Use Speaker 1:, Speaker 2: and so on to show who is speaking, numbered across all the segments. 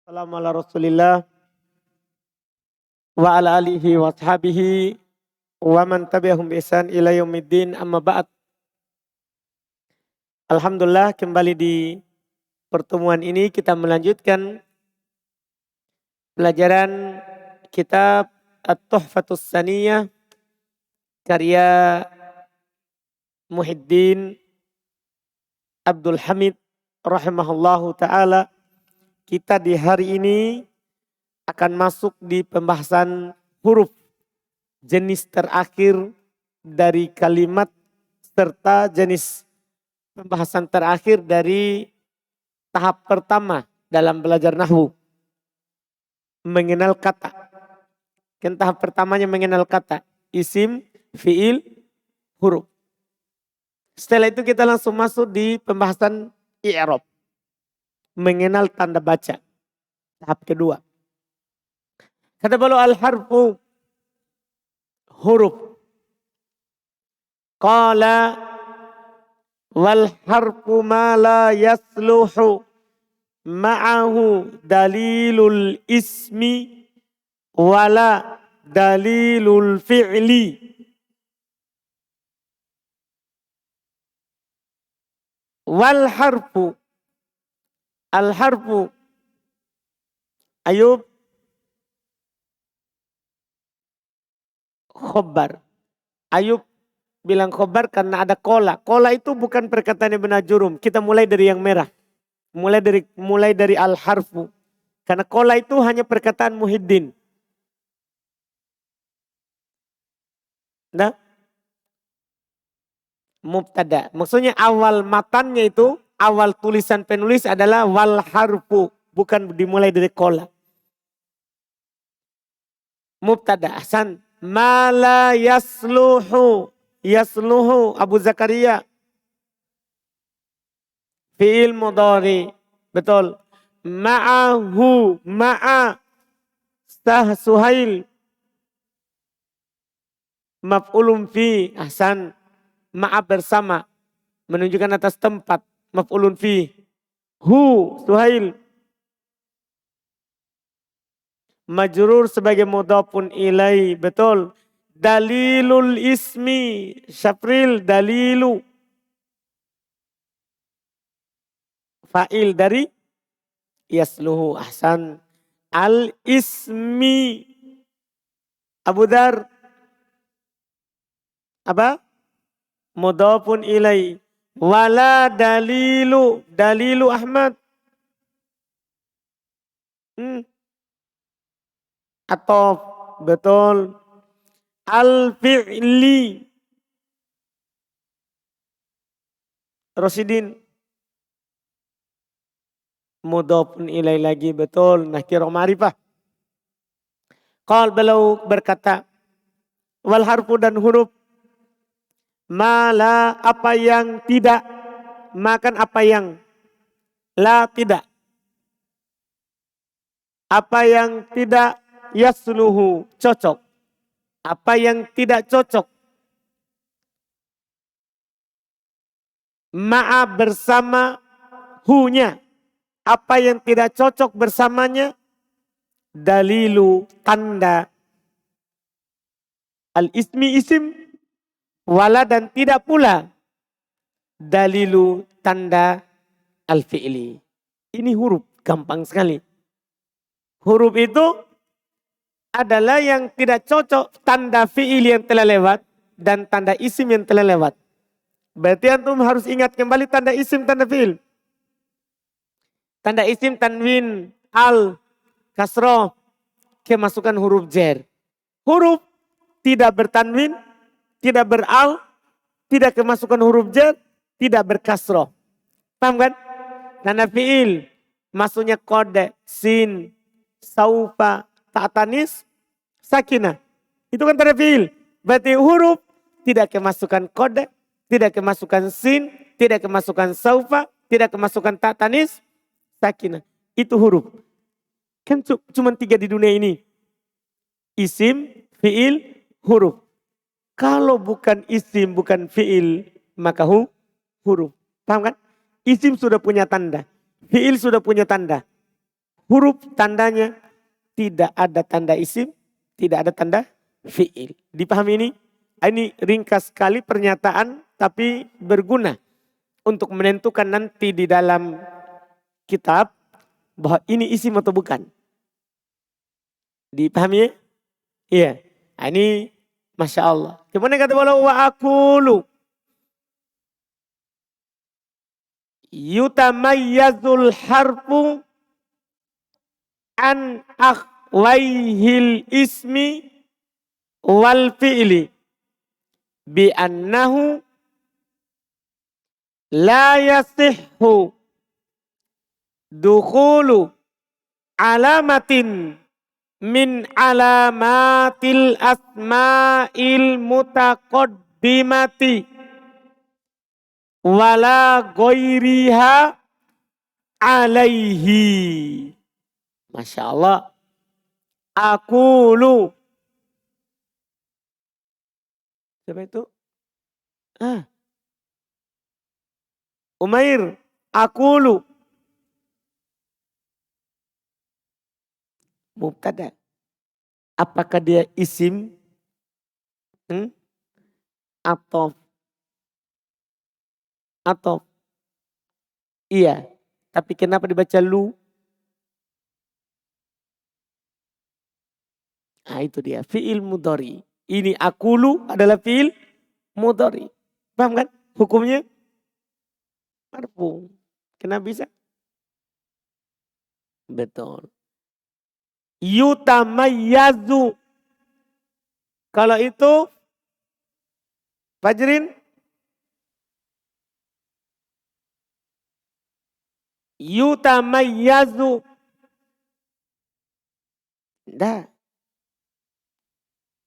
Speaker 1: Assalamu ala Rasulillah wa ala alihi wa ashabihi wa man tabi'ahum bi ihsan ila yaumiddin, amma ba'd. Alhamdulillah, kembali di pertemuan ini kita melanjutkan pelajaran kitab At-Tuhfatus Saniyah karya Muhyiddin Abdul Hamid rahimahullahu ta'ala. Kita di hari ini akan masuk di pembahasan huruf, jenis terakhir dari kalimat serta jenis pembahasan terakhir dari tahap pertama dalam belajar nahwu, mengenal kata. Kan tahap pertamanya mengenal kata, isim, fiil, huruf. Setelah itu kita langsung masuk di pembahasan i'rab, mengenal tanda baca. Tahap kedua. Kata beliau al-harfu, huruf. Qala wal harfu ma la yasluhu ma'ahu dalilul ismi wala dalilul fi'li. Wal harfu, al-harfu, Ayub, khobar. Ayub bilang khobar karena ada kola. Kola itu bukan perkataan Ibn Jurum. Kita mulai dari yang merah. Mulai dari al-harfu. Karena kola itu hanya perkataan Muhyiddin. Nah, mubtada. Maksudnya awal matannya itu, awal tulisan penulis adalah wal harfu. Bukan dimulai dari kola. Mubtada. Ahsan. Ma la yasluhu. Yasluhu Abu Zakaria. Fi'il mudhari. Betul. Ma'ahu. Ma'a. Sah Suhail. Maf'ulun fi. Ahsan. Ma'a bersama. Menunjukkan atas tempat. Maf'ulun fi. Hu. Suhail. Majrur sebagai mudhafun ilai. Betul. Dalilul ismi. Syafril dalilu. Fa'il dari yasluhu. Ahsan. Al ismi. Abu Dar. Apa? Mudhafun ilai. Wala dalilu. Dalilu Ahmad. Atau betul. Al-fi'li. Rosidin. Mudhafun ilai lagi, betul. Nakirah ma'rifah. Qal beliau berkata, wal harfu dan huruf, mala apa yang tidak, makan apa yang la tidak. Apa yang tidak yasluhu cocok. Apa yang tidak cocok. Ma'a bersama hunya. Apa yang tidak cocok bersamanya. Dalilu tanda. Al-ismi isim. Wala dan tidak pula. Dalilu tanda al-fi'li. Ini huruf. Gampang sekali. Huruf itu adalah yang tidak cocok tanda fi'il yang telah lewat dan tanda isim yang telah lewat. Berarti antum harus ingat kembali tanda isim, tanda fi'il. Tanda isim tanwin, al, kasroh, kemasukan huruf jar. Huruf tidak bertanwin, tidak beral, tidak kemasukan huruf jar, tidak berkasroh. Paham kan? Tanda fi'il masuknya kode, sin, saufa, ta'tanis, sakinah. Itu kan tanda fi'il. Berarti huruf tidak kemasukan kode, tidak kemasukan sin, tidak kemasukan saufa, tidak kemasukan ta'tanis, sakinah. Itu huruf. Kan cuma 3 di dunia ini. Isim, fi'il, huruf. Kalau bukan isim, bukan fi'il, maka huruf. Paham kan? Isim sudah punya tanda. Fi'il sudah punya tanda. huruf tandanya tidak ada tanda isim, tidak ada tanda fi'il. Dipahami ini? Ini ringkas sekali pernyataan tapi berguna untuk menentukan nanti di dalam kitab bahwa ini isim atau bukan. Dipahami ya? Iya. Nah, ini Masya Allah. Kemudian kata Allah wa aqulu yutamayyazul harfu an akhwaihil ismi wal fi'li bi annahu la yasihhu dukhulu alamatin min alamatil asma'il mutaqaddimati wala ghairiha alaihi. Masya Allah. Aqulu. Siapa itu? Umair. Aqulu. Mubtada. Apakah dia isim? Atau iya. Tapi kenapa dibaca lu? Nah itu dia. Fi'il mudhari. Ini aqulu adalah fi'il mudhari. Paham kan? Hukumnya? Marfu. Kenapa bisa? Betul. Yutamayyazu. Kalau itu Fajrin. Yutamayyazu. Dah.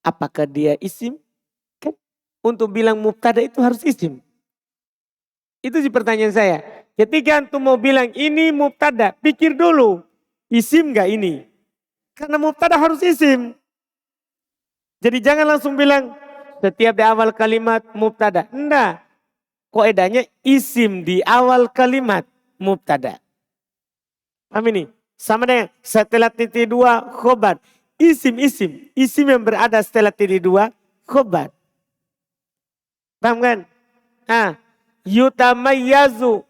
Speaker 1: Apakah dia isim? Kan untuk bilang mubtada itu harus isim. Itu sih pertanyaan saya. Ketika antum mau bilang ini mubtada, pikir dulu. Isim gak ini? Karena mubtada harus isim. Jadi jangan langsung bilang setiap di awal kalimat mubtada. Enggak. Kaidahnya isim di awal kalimat mubtada. Paham ini? Sama dengan setelah titik dua khobar. Isim yang berada setelah titik dua khobar. Paham kan? Yutamayyazu.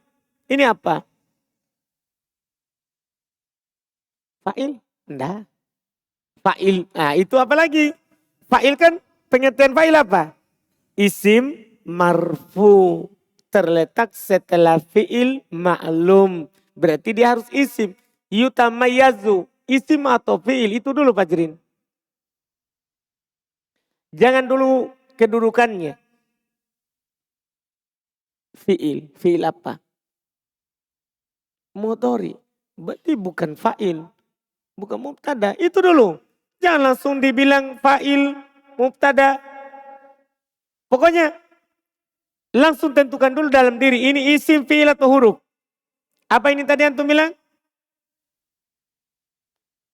Speaker 1: Ini apa? Fa'il? Enggak. Fa'il. Nah itu apa lagi? Fa'il kan pengertian fa'il apa? Isim marfu. Terletak setelah fi'il ma'lum. Berarti dia harus isim. Yutamayyazu. Isim atau fi'il. Itu dulu Fajrin. Jangan dulu kedudukannya. Fi'il. Fi'il apa? Mudhari. Berarti bukan fa'il. Bukan mubtada. Itu dulu. Jangan langsung dibilang fa'il, mubtada. Pokoknya langsung tentukan dulu dalam diri. Ini isim, fi'il atau huruf. Apa ini tadi antum bilang?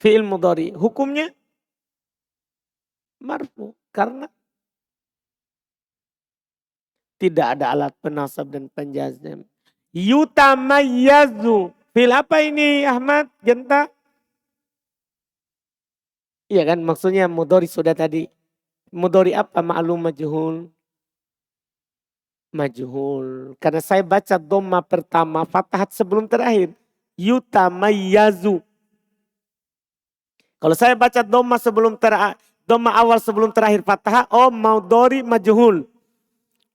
Speaker 1: Fi'il mudhari. Hukumnya? Marfu. Karena tidak ada alat penasab dan penjazam. Yutamayyazu. Fi'il apa ini Ahmad? Genta? Iya kan maksudnya mudhari sudah tadi. Mudhari apa? Ma'lum majhul. Majhul. Karena saya baca dhamma pertama fatahat sebelum terakhir. Yutamayyazu. Kalau saya baca dhamma dhamma awal sebelum terakhir fathah. Oh mudhari majhul.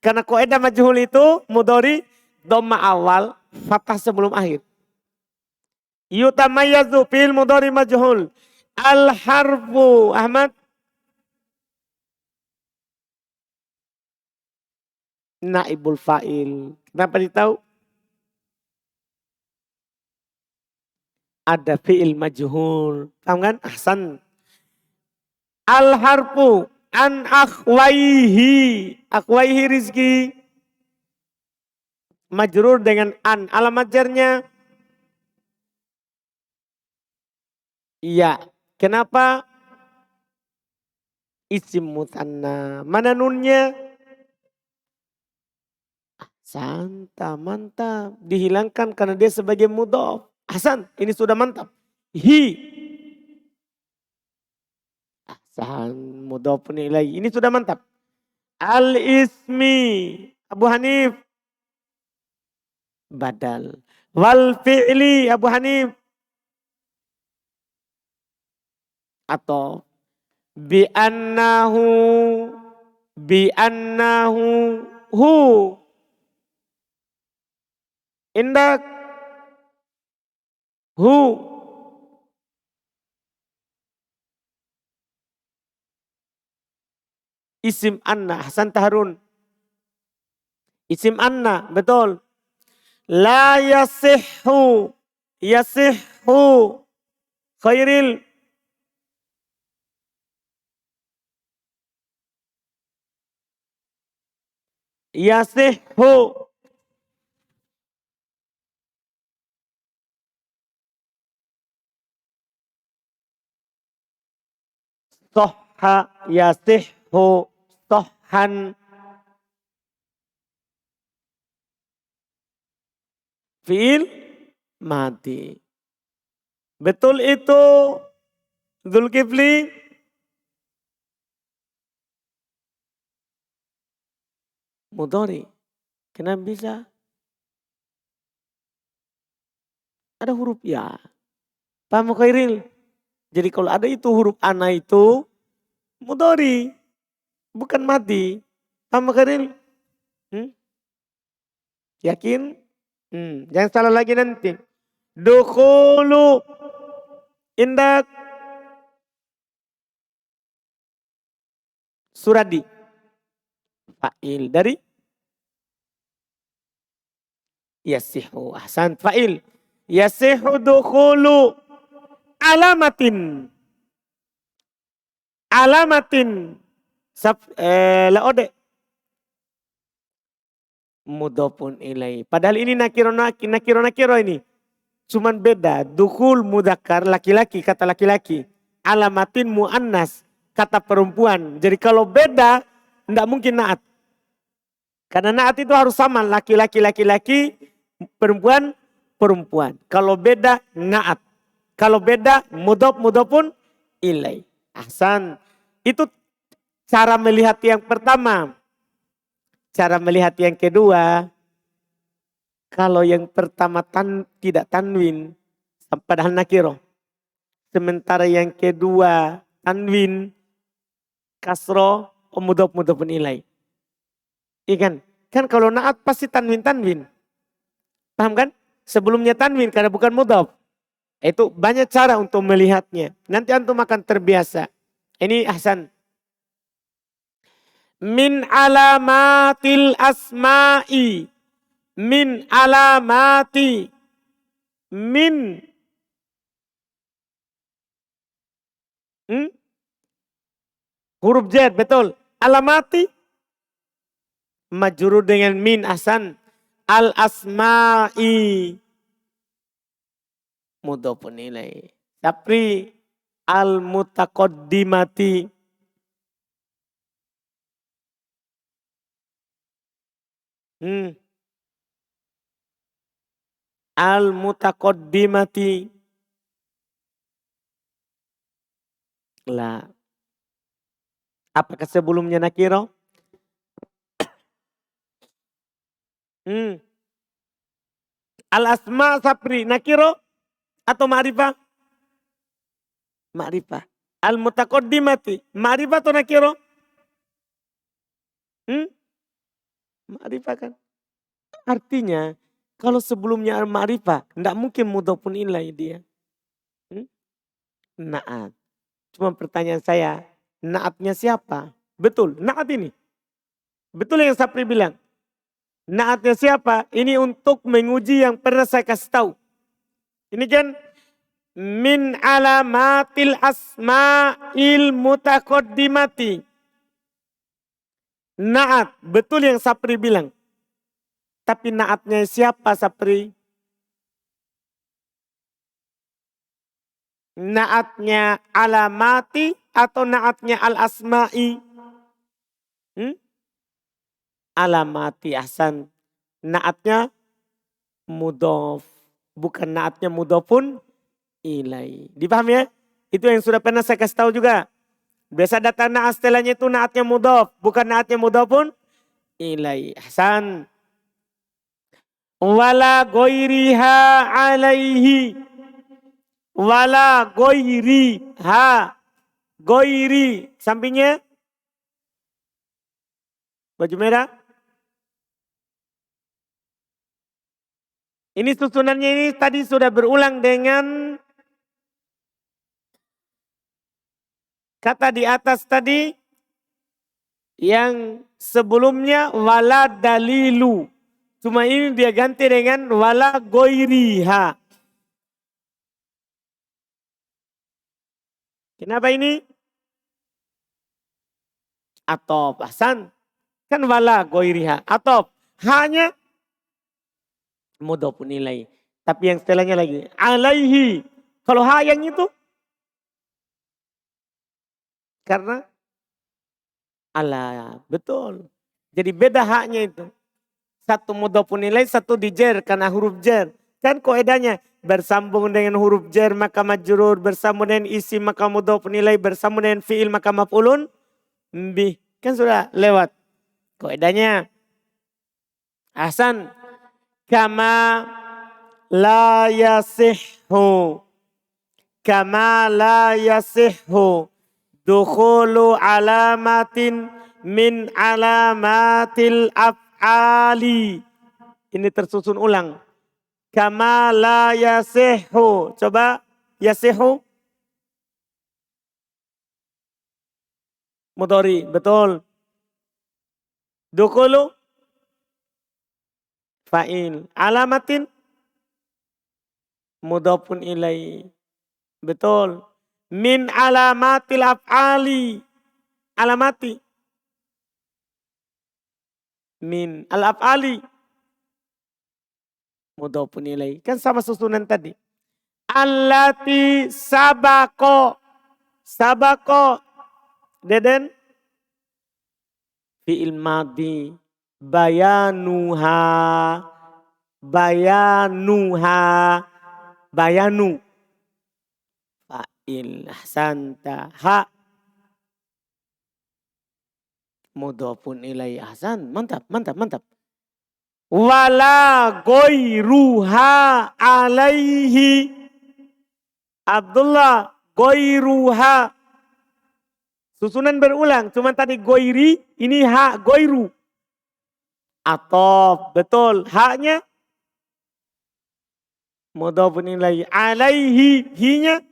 Speaker 1: Karena kaidah majhul itu mudhari dhamma awal fathah sebelum akhir. Yutamayyazu fi'il mudhari majhul. Al-harfu Ahmad. Naibul fa'il. Kenapa ditahu? Ada fi'il majhul. Paham kan? Ahsan. Al-harfu an akhwaihi. Akhwaihi rizki. Majrur dengan an. Alamat jarnya. Iya. Kenapa? Isim mutanna. Mana nunnya? Mantap. Dihilangkan karena dia sebagai mudhaf. Hasan, ini sudah mantap. Hi. Ahsan, mudhafun ilaih. Ini sudah mantap. Al-ismi. Abu Hanif. Badal. Wal fi'li Abu Hanif. Atau bi'annahu. Bi'annahu. Hu. Indak. Hu. Isim anna. Hasan Taharun. Isim anna. Betul. La yasihhu. Yasihhu. Khairil. Yasihhu. Sohha. Yasihhu. Sohhan. Fi'il mati. Betul itu Zulkifli? Mudhari. Kenapa bisa? Ada huruf ya. Paham Khairil? Jadi kalau ada itu huruf ana itu mudhari. Bukan mati. Paham Khairil? Yakin? Jangan salah lagi nanti. Dukhulu. Indak. Suradi. Fa'il dari yasihu. Ahsan. Fa'il. Yasihu dukhulu. Alamatin. Alamatin. Laode. Mudhafun ilaih. Padahal ini nakiro ini. Cuman beda. Dukhul mudzakkar laki-laki, kata laki-laki. Alamatin muannas, kata perempuan. Jadi kalau beda, tidak mungkin naat. Karena naat itu harus sama. Laki-laki, laki-laki, perempuan, perempuan. Kalau beda, naat. Kalau beda, mudhafun ilaih. Ahsan. Itu cara melihat yang pertama. Cara melihat yang kedua. Kalau yang pertama tidak tanwin, padahal nakiro. Sementara yang kedua tanwin, kasro, mudhafun ilaih. Iya kan? Kan kalau naat pasti tanwin. Paham kan? Sebelumnya tanwin karena bukan mudhaf. Itu banyak cara untuk melihatnya. Nanti antum akan terbiasa. Ini ahsan. Min alamatil asma'i. Min alamati. Min. Huruf Z, betul. Alamati. Majrur dengan min, ahsan. Al asma'i. Mudhafun ilaih. Tapi al mutaqaddimati. Al mutaqaddimati. Lah. Apakah sebelumnya nakiro? Al asma sapri nakiro atau ma'rifah? Ma'rifah. Al mutaqaddimati ma'rifah atau nakiro? Ma'rifah kan? Artinya kalau sebelumnya al ma'rifah tidak mungkin mudhafun ilaih dia. Naat. Cuma pertanyaan saya, naatnya siapa? Betul, naat ini. Betul yang Sapri bilang. Naatnya siapa? Ini untuk menguji yang pernah saya kasih tahu. Ini kan min alamatil asma'il mutaqaddimati. Naat, betul yang Sapri bilang. Tapi naatnya siapa Sapri? Naatnya alamati atau naatnya al-asma'i? Alamati, ahsan. Naatnya mudhaf. Bukan naatnya mudhafun ilai. Dipaham ya? Itu yang sudah pernah saya kasih tahu juga. Biasa datang naat setelahnya itu naatnya mudhof. Bukan naatnya mudhof pun ilai. Hasan. Wala goiriha alaihi. Wala goiriha. Goiri. Sampingnya. Baju merah. Ini susunannya ini tadi sudah berulang dengan kata di atas tadi yang sebelumnya wala dalilu. Cuma ini dia ganti dengan wala goiriha. Kenapa ini? Atop. Hasan. Kan wala goiriha. Atop. Hanya mudhofun ilai. Tapi yang setelahnya lagi. Alaihi. Kalau ha yang itu. Karena ala. Betul. Jadi beda haknya itu. Satu mudhofun ilai, satu dijer karena huruf jer. Kan kaidahnya bersambung dengan huruf jer maka majrur, bersambung dengan isi maka mudhofun ilai, bersambung dengan fiil maka maf'ulun bih. Kan sudah lewat kaidahnya. Hasan. Kama la yasihhu. Kama la yasihhu. Dukhulu alamatin min alamatil af'ali. Ini tersusun ulang. Kama la yasihhu. Coba yasihhu. Mudhari, betul. Dukhulu fa'il. Alamatin mudhofun ilai. Betul. Min alamatil af'ali. Alamati. Min al-af'ali. Mudhofun ilai. Kan sama susunan tadi. Allati sabako. Sabako. Deden. Fi'il madhi. Bayanuha. Bayanuha. Bayanu. Fa'il. Ahsanta. Ha. Mudhofun ilai. Ahsan. Mantap, mantap, mantap. Wala goiruha alaihi. Abdullah. Goiruha. Susunan berulang. Cuma tadi goiri. Ini ha goiru. Atof. Betul. Haknya. Mudhofun ilaihi. Alaihi. Hinya.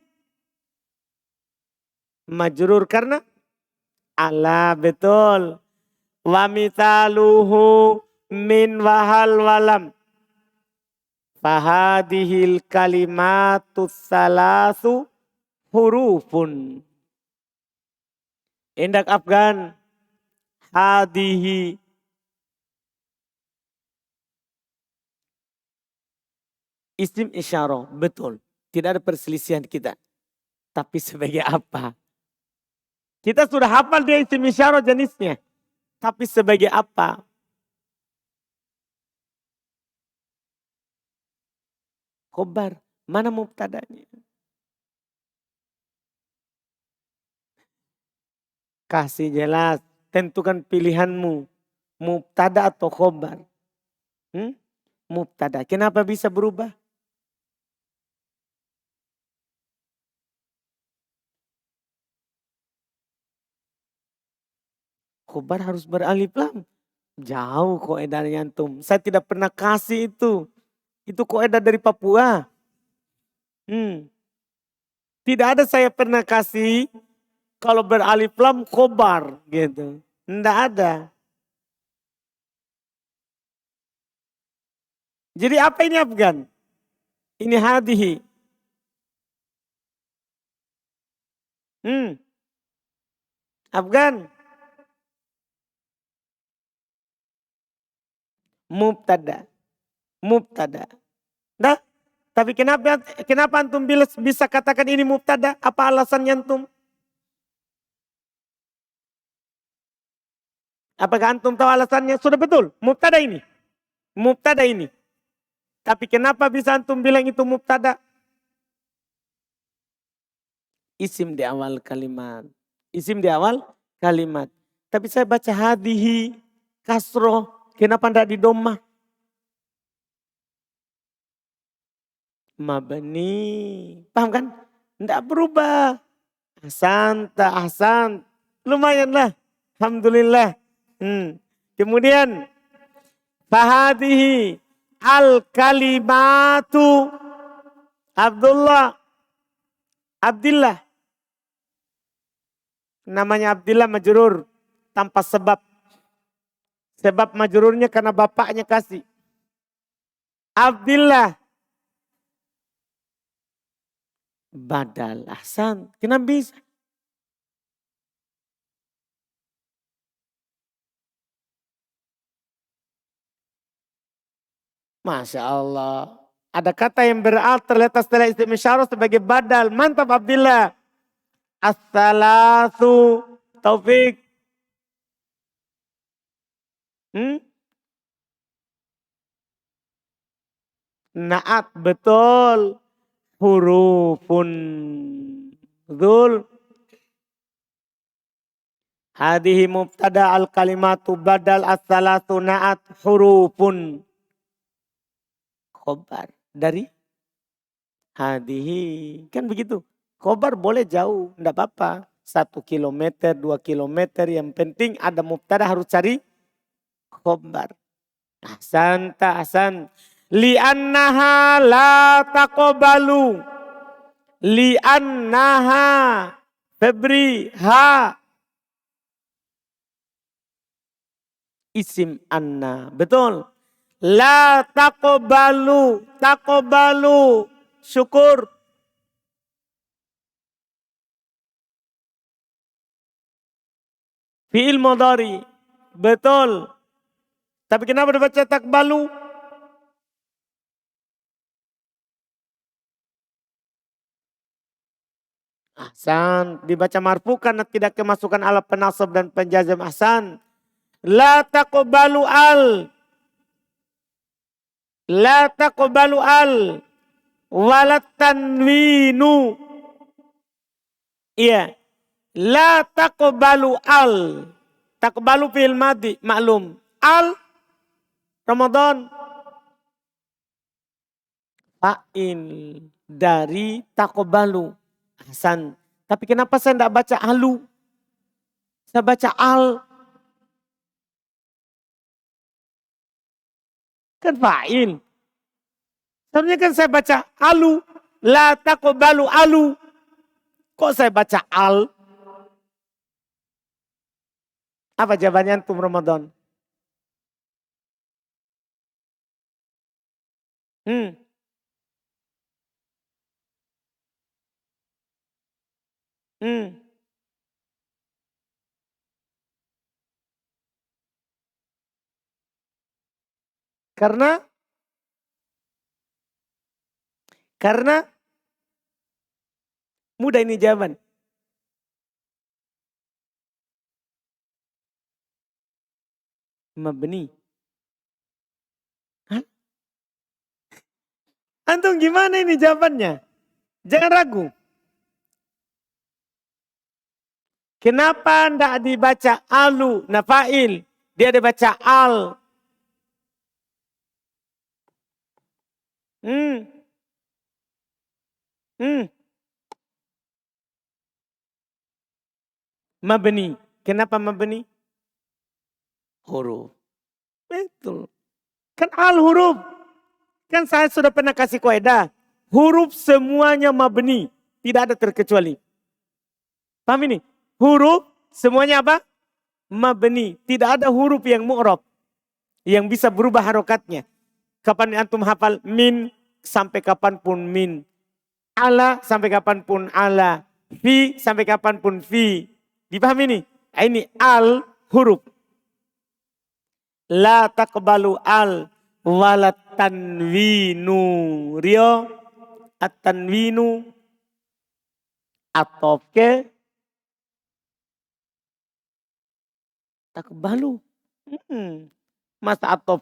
Speaker 1: Majrur karena. Ala. Betul. Wa mitaluhu. Min wahal walam. Fahadihil kalimatus salasu. Hurufun. Indak Afgan. Hadihi. Isim isyarah. Betul. Tidak ada perselisihan kita. Tapi sebagai apa? Kita sudah hafal dia isim isyarah jenisnya. Tapi sebagai apa? Khobar. Mana mubtadanya? Kasih jelas, tentukan pilihanmu. Mubtada atau khobar. Mubtada. Kenapa bisa berubah? Khobar harus beralif lam. Jauh kaedahnya antum. Saya tidak pernah kasih itu. Itu kaedah dari Papua. Tidak ada saya pernah kasih. Kalau beralif lam khobar gitu. Tidak ada. Jadi apa ini Afgan? Ini hadihi. Afgan. Mubtada. Mubtada. Nah, tapi kenapa antum bisa katakan ini mubtada? Apa alasannya antum? Apakah antum tahu alasannya? Sudah betul, mubtada ini. Mubtada ini. Tapi kenapa bisa antum bilang itu mubtada? Isim di awal kalimat. Isim di awal kalimat. Tapi saya baca hadihi, kasroh. Kenapa tidak di domah? Mabni. Paham kan? Tidak berubah. Ahsan, tak ahsan. Lumayan lah. Alhamdulillah. Kemudian. Fahadihi al-kalimatu. Abdullah. Namanya Abdullah majrur. Tanpa sebab. Sebab majrurnya karena bapaknya kasih. Abdullah. Badal ahsan. Kenapa bisa? Masya Allah. Ada kata yang berat terletak setelah isim isyarah sebagai badal. Mantap Abdillah. As-salatu. Taufik. Naat betul. Hurufun. Zul. Hadihi mubtada al-kalimatu badal as-salatu naat hurufun. Khobar. Dari hadihi. Kan begitu. Khobar boleh jauh. Tidak apa-apa. 1 kilometer, 2 kilometer. Yang penting ada mubtada harus cari khobar. Ahsan ta ahsan. Li'annaha la taqobalu. Li'annaha. Febri ha. Isim anna. Betul. La taqobalu. Taqobalu. Syukur. Fi'il modari. Betul. Tapi kenapa dibaca takbalu? Ahsan. Dibaca marfu karena tidak kemasukan alat penasab dan penjazam. Ahsan. La taqbalu al. La taqbalu al. Walat tanwinu. Iya. La taqbalu al. Taqbalu fi'il madhi. Maklum. Al. Ramadan. Fa'il. Dari taqbalu. Hasan. Tapi kenapa saya tidak baca alu? Saya baca al. Kan fa'il. Sebenarnya kan saya baca alu. La taqbalu alu. Kok saya baca al? Apa jawabannya antum Ramadan? Hmm. Karena mudah ini jawaban. Mabni. Hah? Antum gimana ini jawabannya? Jangan ragu. Kenapa tidak dibaca alu, nafail? Dia dibaca al. Mabni. Kenapa mabni? Huruf. Betul. Kan al huruf. Kan saya sudah pernah kasih kaidah. Huruf semuanya mabni. Tidak ada terkecuali. Paham ini? Huruf semuanya apa? Mabni. Tidak ada huruf yang mu'rab. Yang bisa berubah harokatnya. Kapan antum hafal min sampai kapanpun min. Ala sampai kapanpun ala. Fi sampai kapanpun fi. Dipahami ini? Ini al huruf. La taqbalu al walat tanwinu. Rio at-tanwinu atof ke takbalu. Masa atof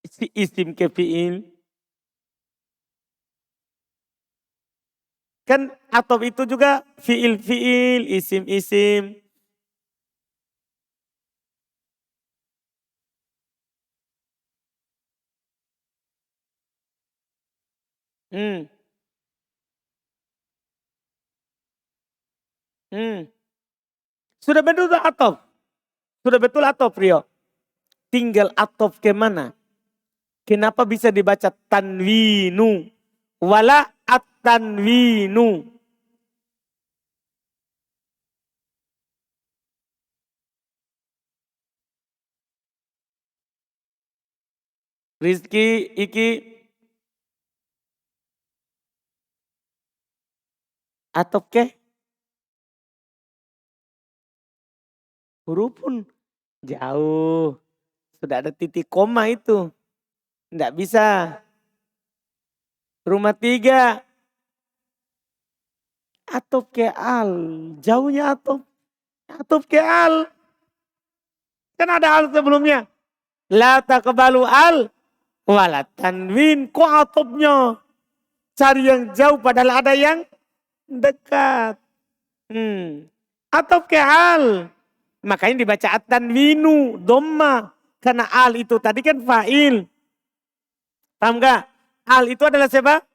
Speaker 1: si isim ke fi'il. Kan atof itu juga fiil-fiil, isim-isim. Hmm. Hmm. Sudah betul atof. Sudah betul atof, Rio. Tinggal atof ke mana? Kenapa bisa dibaca tanwinu? Wala at-tanwinu. Rizki, iki, atof ke? Huruf pun jauh. Sudah ada titik koma itu. Tidak bisa. Rumah 3. Atof ke al. Jauhnya atof. Atof ke al. Kan ada al sebelumnya. La taqbalu al. Wala tanwin. Kok atofnya? Cari yang jauh padahal ada yang dekat. Atof ke al. Makanya dibaca at-tanwinu. Dhamma. Karena al itu tadi kan fa'il. Paham gak? Al itu adalah siapa?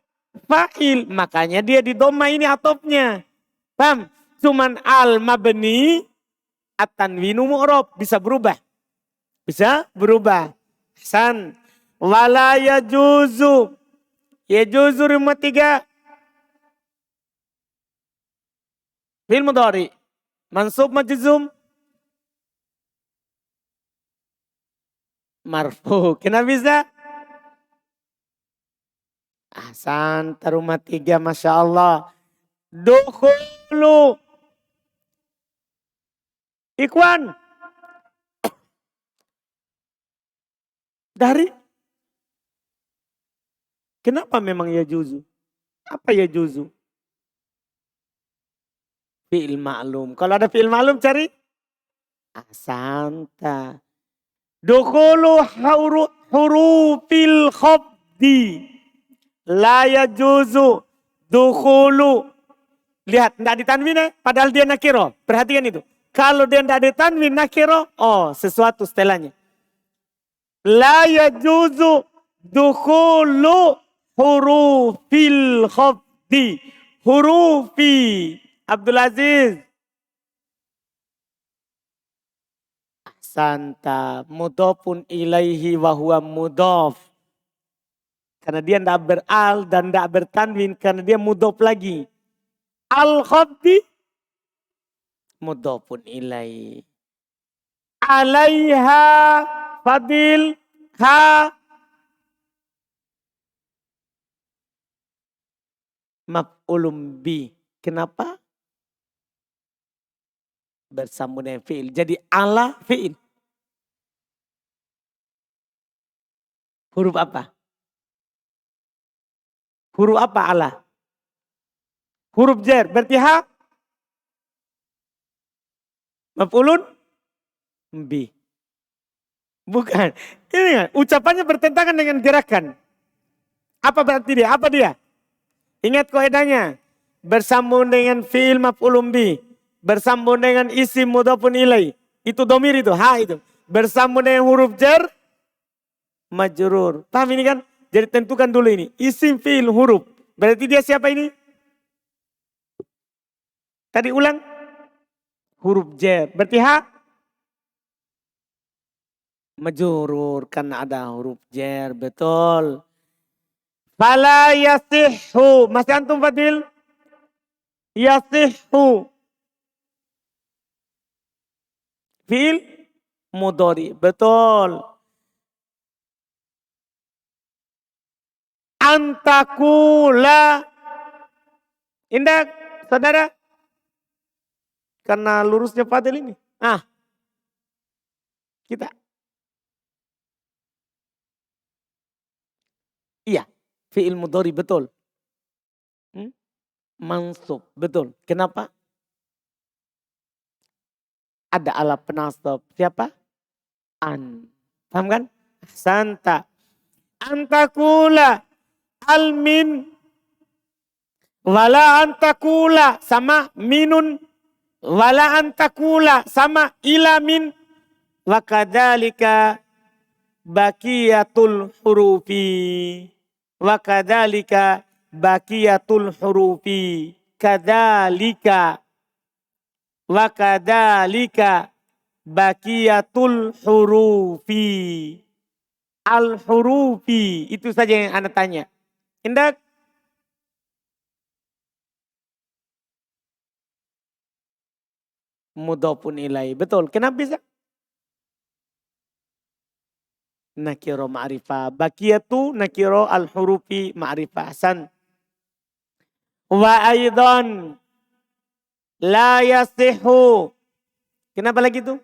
Speaker 1: Fa'il. Makanya dia di dhamma ini atofnya. Paham? Cuman al mabni at-tanwinu mu'rob. Bisa berubah. Bisa berubah. Hasan. Wala yajuzu. Yajuzu rumah 3. Fi'il mudhari. Mansub majzum. Marfu. Kenapa bisa? Hasan. Rumah 3. Masya Allah. Dukhulu. Ikhwan. Dari. Kenapa memang ya juzu? Apa ya juzu? Fi'il ma'lum. Kalau ada fi'il ma'lum cari. Asanta. Dukhulu hurufil khobdi. La ya juzu. Dukhulu. Lihat, tidak ditanwin ya. Padahal dia nakiro. Perhatikan itu. Kalau dia tidak ditanwin nakiro. Oh, sesuatu setelahnya. La ya juzu. Dukhulu hurufil khobdi. Hurufi. Abdul Aziz. Santa. Mudhofun ilaihi wa huwa mudhof. Karena dia tidak beral dan tidak bertanwin. Karena dia mudhof lagi. Al-khobdi. Mudhofun ilaihi. Alaiha. Fadil. Ha. Maf'ulun bi. Kenapa? Bersambung dengan fi'il. Jadi ala fi'il. Huruf apa? Huruf apa ala? Huruf jar. Berarti ha? Maf'ulun bi. Bukan. Ini kan, ucapannya bertentangan dengan gerakan. Apa berarti dia? Apa dia? Ingat kaidahnya. Bersambung dengan fi'il maf'ulun bi. Bersambung dengan isim mudhofun ilai. Itu domir itu. Ha itu. Bersambung dengan huruf jar. Majrur. Paham ini kan? Jadi tentukan dulu ini. Isim fi'il huruf. Berarti dia siapa ini? Tadi ulang. Huruf jar. Berarti ha? Majrur. Karena ada huruf jar. Betul. Fala yasihhu. Masih antum Fadil? Yasihhu. Fi'il mudhari. Betul. Antakula. Indah, saudara. Karena lurusnya Fadil ini. Kita. Iya. Fi'il mudhari betul. Mansub. Betul. Kenapa? Ada ala penasab. Siapa? An. Paham kan? Santa. Antakula. Almin. Wala antakula sama minun. Wala antakula sama ilamin. Wa kadzalika baqiyatul hurufi. Wa kadzalika baqiyatul hurufi. Kadzalika. Wa kadzalika baqiyatul hurufi. Al-hurufi. Itu saja yang Anda tanya. Indak. Mudhofun ilaih. Betul. Kenapa bisa? Nakiro ma'rifah. Baqiyatu nakiro al-hurufi ma'rifah. Hasan. Wa aidan la yasihu. Kenapa lagi itu?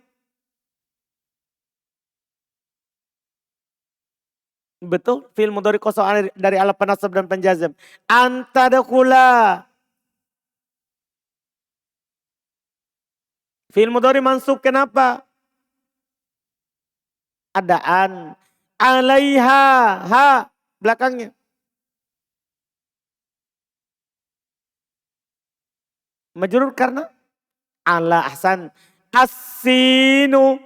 Speaker 1: Betul. Fi'il mudhari kosong dari ala penasab dan penjazam. Antadkhula. Fi'il mudhari mansub kenapa? Adaan. Alaiha. Ha. Belakangnya. Majrur karena ala ahsan. As-sinu.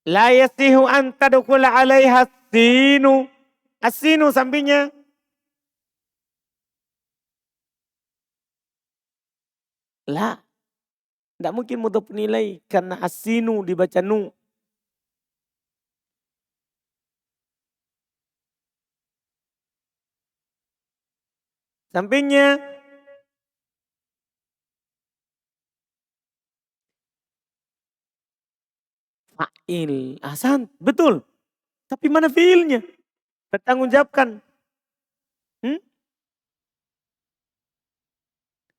Speaker 1: La yasihu an tadkhula alaiha as-sinu. As-sinu sampingnya. La. Tidak mungkin mudhof nilai karena as-sinu dibaca nu. Sampingnya. Fa'il. Ahsan. Betul. Tapi mana fiilnya? Bertanggungjawabkan.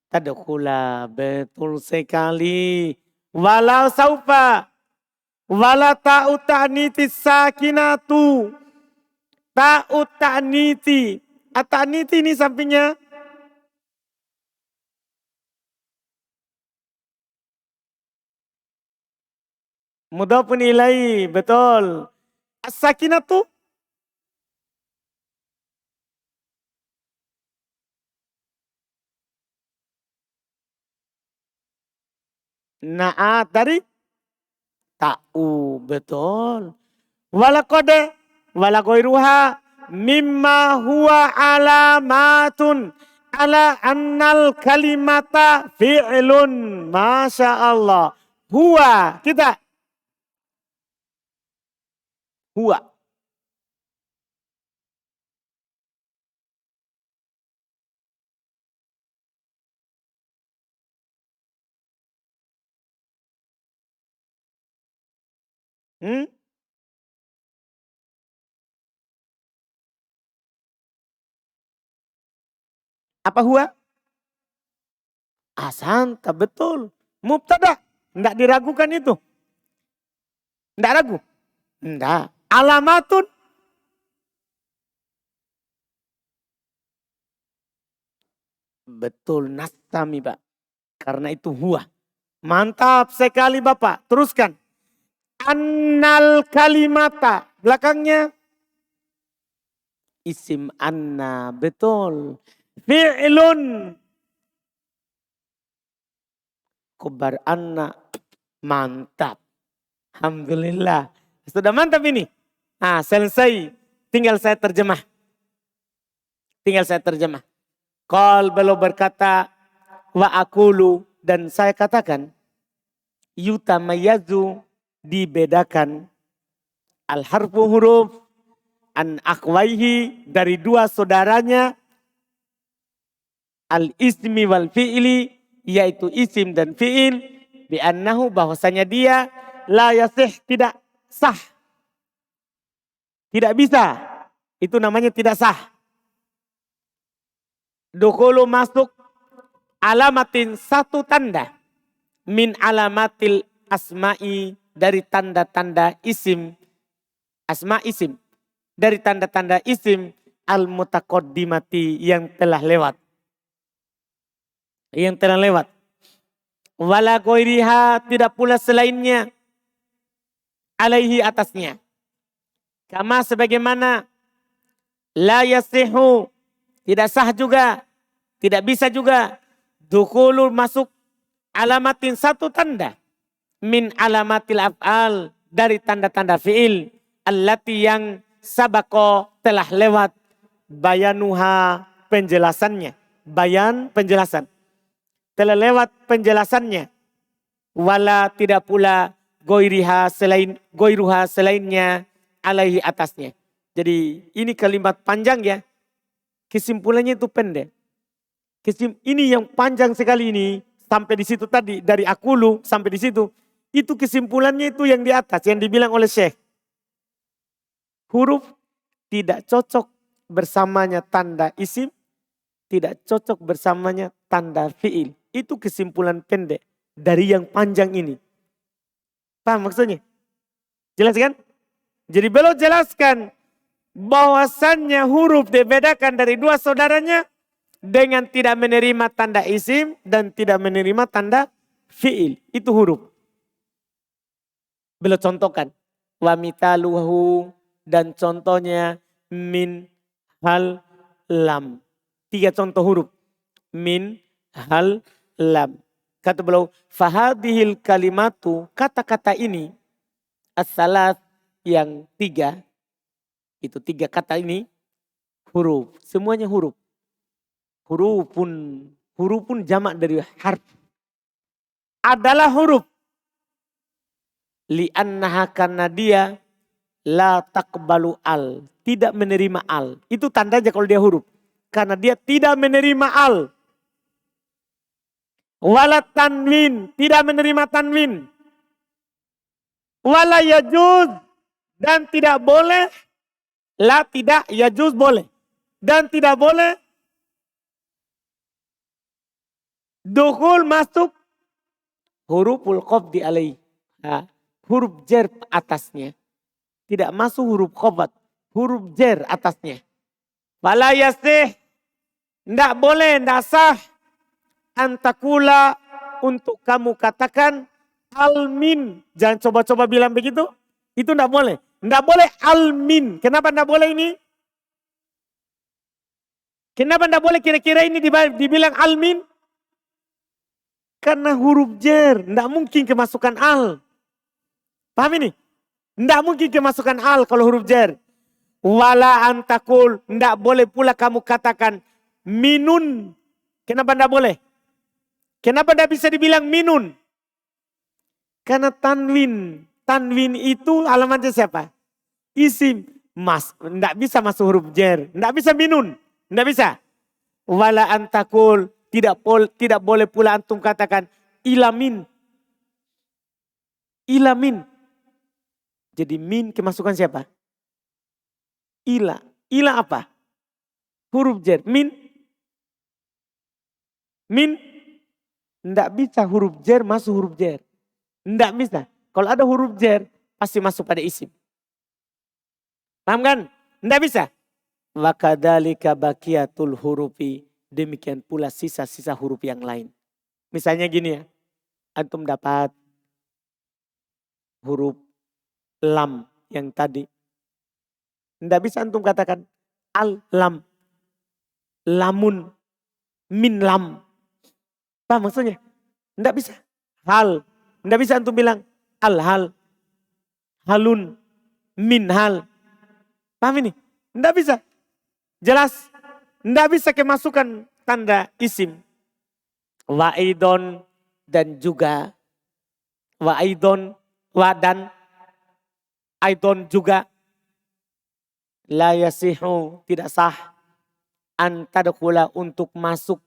Speaker 1: Tadkhula. Betul sekali. Walau saufa. Wala ta'u ta'niti sakinatu. Ta'u ta'niti. At-ta'niti ini sampingnya. Mudhafun ilaih. Betul. As-sakinatu. Na'at dari ta'u. Betul. Walaqad. Wala ghairuha. Mimma huwa alamatun. Ala annal kalimata fi'lun. Masya Allah. Huwa. Kita. Huwa. Apa huwa? Ahsan, betul. Mubtada. Tidak diragukan itu. Tidak ragu. Tidak. Alamatun. Betul. Nastami Pak. Karena itu huwa. Mantap sekali Bapak. Teruskan. Annal kalimata. Belakangnya. Isim anna. Betul. Fi'lun. Kobar anna. Mantap. Alhamdulillah. Sudah mantap ini. Nah, selesai. Tinggal saya terjemah. Qal beliau berkata. Wa akulu. Dan saya katakan. Yutamayazu. Dibedakan. Al-harfu huruf. An akhwaihi. Dari dua saudaranya. Al-ismi wal fi'li. Yaitu isim dan fi'il. Bi'annahu bahwasanya dia. La yasih tidak sah. Tidak bisa. Itu namanya tidak sah. Dukhulu masuk. Alamatin satu tanda. Min alamatil asma'i. Dari tanda-tanda isim. Asma isim. Dari tanda-tanda isim. Al-mutaqaddimati yang telah lewat. Wala ghairiha tidak pula selainnya. Alaihi atasnya. Kama sebagaimana. La yasihu. Tidak sah juga. Tidak bisa juga dukhulul masuk alamatin satu tanda. Min alamatil af'al. Dari tanda-tanda fi'il. Allati yang sabako telah lewat. Bayanuha penjelasannya. Bayan penjelasan. Telah lewat penjelasannya. Wala tidak pula goiriha goiruha selainnya alaihi atasnya. Jadi ini kalimat panjang ya. Kesimpulannya itu pendek. Ini yang panjang sekali ini. Sampai di situ tadi. Dari akulu sampai di situ. Itu kesimpulannya itu yang di atas. Yang dibilang oleh Syekh. Huruf tidak cocok bersamanya tanda isim. Tidak cocok bersamanya tanda fi'il. Itu kesimpulan pendek. Dari yang panjang ini. Paham maksudnya? Jelas kan? Jadi beliau jelaskan bahwasannya huruf dibedakan dari dua saudaranya dengan tidak menerima tanda isim dan tidak menerima tanda fi'il. Itu huruf. Beliau contohkan. Wa mitaluhu dan contohnya min, hal, lam. 3 contoh huruf. Min, hal, lam. Kata beliau, fahadihil kalimatu, kata-kata ini, as-salat yang 3, itu 3 kata ini, huruf. Semuanya huruf. Hurufun jamak dari harf. Adalah huruf. Li'annaha karena dia, la taqbalu al. Tidak menerima al. Itu tandanya kalau dia huruf. Karena dia tidak menerima al. Wala tanwin, tidak menerima tanwin. Wala yajuz, dan tidak boleh. La tidak, yajuz boleh. Dan tidak boleh. Dukhul masuk. Huruful khafdi alaih. Huruf jer atasnya. Tidak masuk huruf khafat. Huruf jer atasnya. Wala yasih. Tidak boleh, tidak sah. Antakula untuk kamu katakan almin. Jangan coba-coba bilang begitu. Itu tidak boleh. Tidak boleh almin. Kenapa tidak boleh ini? Kenapa tidak boleh kira-kira ini dibilang almin? Karena huruf jer. Tidak mungkin kemasukan al. Paham ini? Tidak mungkin kemasukan al kalau huruf jer. Wala antakul. Tidak boleh pula kamu katakan minun. Kenapa tidak boleh? Kenapa tidak bisa dibilang minun? Karena tanwin. Tanwin itu alamatnya siapa? Isim. Tidak bisa masuk huruf jer. Tidak bisa minun. Tidak bisa. Wala antakul. Tidak boleh pula antum katakan ilamin. Ilamin. Jadi min kemasukan siapa? Ila. Ila apa? Huruf jer. Min. Min. Tidak bisa huruf jer masuk huruf jer. Tidak bisa. Kalau ada huruf jer pasti masuk pada isim. Paham kan? Tidak bisa. Wa kadzalika baqiyatul hurufi. Demikian pula sisa-sisa huruf yang lain. Misalnya gini ya. Antum dapat huruf lam yang tadi. Tidak bisa antum katakan al-lam. Lamun. Min lam. Paham maksudnya? Tidak bisa. Hal. Tidak bisa antum bilang al-hal. Halun. Min hal. Paham ini? Tidak bisa. Jelas. Tidak bisa kemasukan tanda isim. Wa'idon dan juga. Wa'idon. Wadan. Aidon juga. La yasihu. Tidak sah. An tadkhula untuk masuk.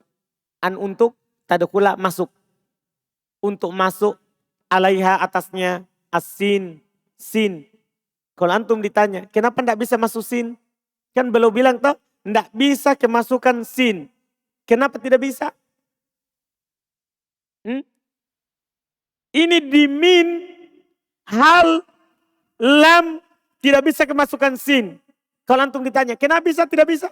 Speaker 1: An untuk tadkhula masuk. Untuk masuk alaiha atasnya asin, sin. Kalau antum ditanya, kenapa tidak bisa masuk sin? Kan belum bilang toh, tidak bisa kemasukan sin. Kenapa tidak bisa? Ini di min, hal, lam, tidak bisa kemasukan sin. Kalau antum ditanya, kenapa bisa? Tidak bisa.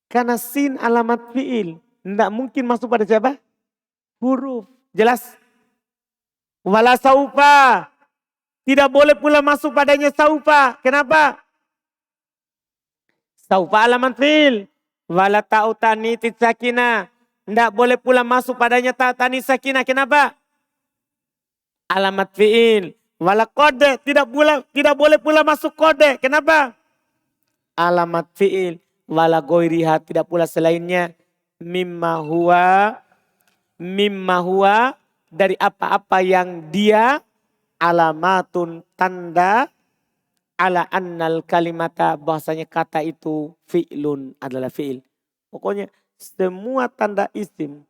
Speaker 1: Karena sin alamat fi'il. Tidak mungkin masuk pada siapa? Huruf. Jelas? Wala saufa. Tidak boleh pula masuk padanya saufa. Kenapa? Saufa alamat fi'il. Wala ta'u tani sakina. Tidak boleh pula masuk padanya ta'u tani sakina. Kenapa? Alamat fi'il. Wala kode. Tidak boleh pula masuk kode. Kenapa? Alamat fi'il. Wala goiriha. Tidak pula selainnya. Mimma huwa. Dari apa-apa yang dia. Alamatun tanda. Ala annal kalimata, bahasanya kata itu fi'lun adalah fi'il. Pokoknya semua tanda isim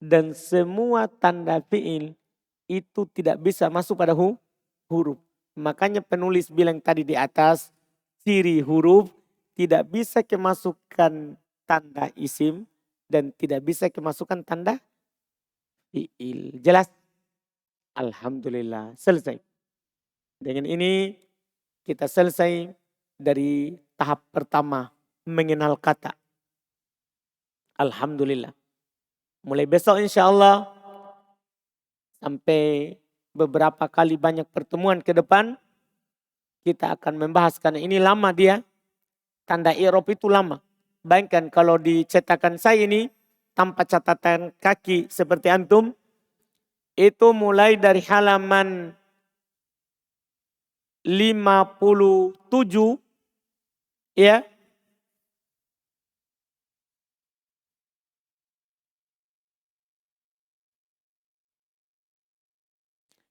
Speaker 1: dan semua tanda fi'il itu tidak bisa masuk pada huruf. Makanya penulis bilang tadi di atas, ciri huruf tidak bisa kemasukan tanda isim dan tidak bisa kemasukan tanda fi'il. Jelas? Alhamdulillah, selesai. Dengan ini kita selesai dari tahap pertama, mengenal kata. Alhamdulillah. Mulai besok insya Allah, sampai beberapa kali banyak pertemuan ke depan, kita akan membahas, karena ini lama dia, tanda i'rab itu lama. Bayangkan kalau di cetakan saya ini, tanpa catatan kaki seperti antum, itu mulai dari halaman 57 ya.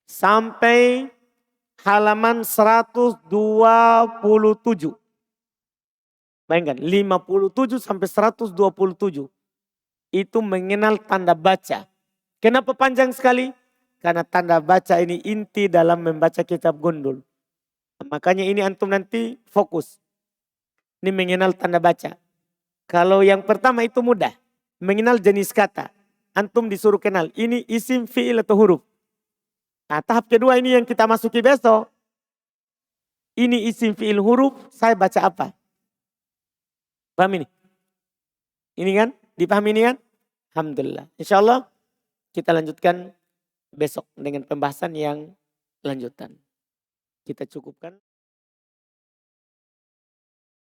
Speaker 1: Sampai halaman 127. Bayangkan 57 sampai 127. Itu mengenal tanda baca. Kenapa panjang sekali? Karena tanda baca ini inti dalam membaca kitab Gundul. Makanya ini antum nanti fokus. Ini mengenal tanda baca. Kalau yang pertama itu mudah. Mengenal jenis kata. Antum disuruh kenal. Ini isim, fi'il atau huruf. Nah, tahap kedua ini yang kita masuki besok. Ini isim, fi'il, huruf. Saya baca apa? Paham ini? Ini kan? Dipahami ini kan? Alhamdulillah. Insya Allah kita lanjutkan besok dengan pembahasan yang lanjutan. Kita cukupkan.